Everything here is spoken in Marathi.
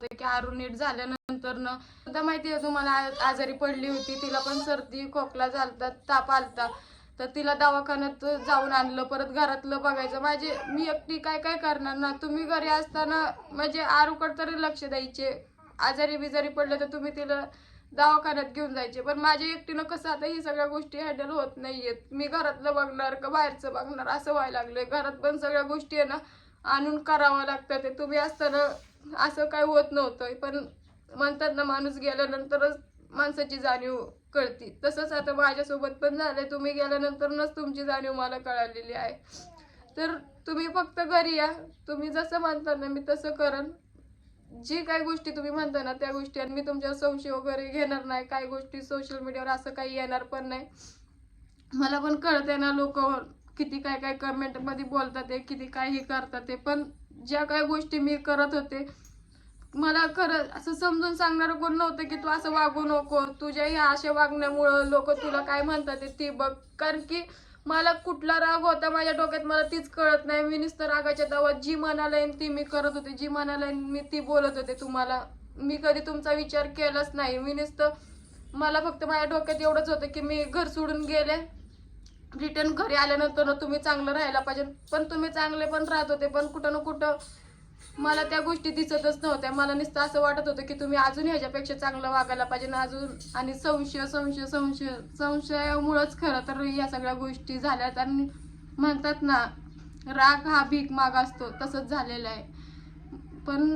होतं की आरू नीट झाल्यानंतर न सुद्धा माहिती आहे तुम्हाला आजारी पडली होती, तिला पण सर्दी खोकला झालता, ताप आलता, तर तिला दवाखान्यात जाऊन आणलं, परत घरातलं बघायचं. मी एकटी काय काय करणार ना. तुम्ही घरी असताना म्हणजे आरूकडे तरी लक्ष द्यायचे, आजारी बिजारी पडलं तर तुम्ही तिला दवाखान्यात घेऊन जायचे. पण माझ्या एकटीनं कसं आता ही सगळ्या गोष्टी हँडल होत नाहीयेत. मी घरातलं बघणार का बाहेरचं बघणार असं व्हायला लागलंय. घरात पण सगळ्या गोष्टी आहे ना आणून करावं लागतं. ते तुम्ही असताना असं काय होत नव्हतं. पण म्हणतात ना माणूस गेल्यानंतरच माणसाची जाणीव कळती. तसंच आता माझ्यासोबत पण झालंय. तुम्ही गेल्यानंतरच तुमची जाणीव मला कळालेली आहे. तर तुम्ही फक्त घरी या, तुम्ही जसं म्हणता ना मी तसं करन. जी काही गोष्टी तुम्ही म्हणता ना त्या गोष्टी, आणि मी तुमच्यावर संशय वगैरे घेणार नाही. काही गोष्टी सोशल मीडियावर असं काही येणार पण नाही. मला पण कळतंय ना लोक किती काय काय कमेंट मध्ये बोलतात ते, किती काय हे करतात ते. पण ज्या काही गोष्टी मी करत होते, मला खरं असं समजून सांगणार कोण नव्हतं की तू असं वागू नको, तुझ्या ह्या अशा वागण्यामुळं लोक तुला काय म्हणतात ते बघ. कारण की मला कुठला राग होता माझ्या डोक्यात मला तीच कळत नाही. मी नुसतं रागाच्या दावात जी मनाला येईन ती मी करत होते, जी मनाला येईन मी ती बोलत होते तुम्हाला. मी कधी तुमचा विचार केलाच नाही. मी नुसतं मला फक्त माझ्या डोक्यात एवढंच होतं की मी घर सोडून गेले, रिटर्न घरी आल्यानंतर तुम्ही चांगलं राहायला पाहिजे. पण तुम्ही चांगले पण राहत होते, पण कुठं ना कुठं मला त्या गोष्टी दिसतच नव्हत्या. मला नुसतं असं वाटत होतं की तुम्ही अजून ह्याच्यापेक्षा चांगलं वागायला पाहिजे ना अजून. आणि संशय संशय संशय संशयामुळंच खरं तर या सगळ्या गोष्टी झाल्यात. आणि म्हणतात ना राग हा भीक माग असतो, तसंच झालेलं आहे. पण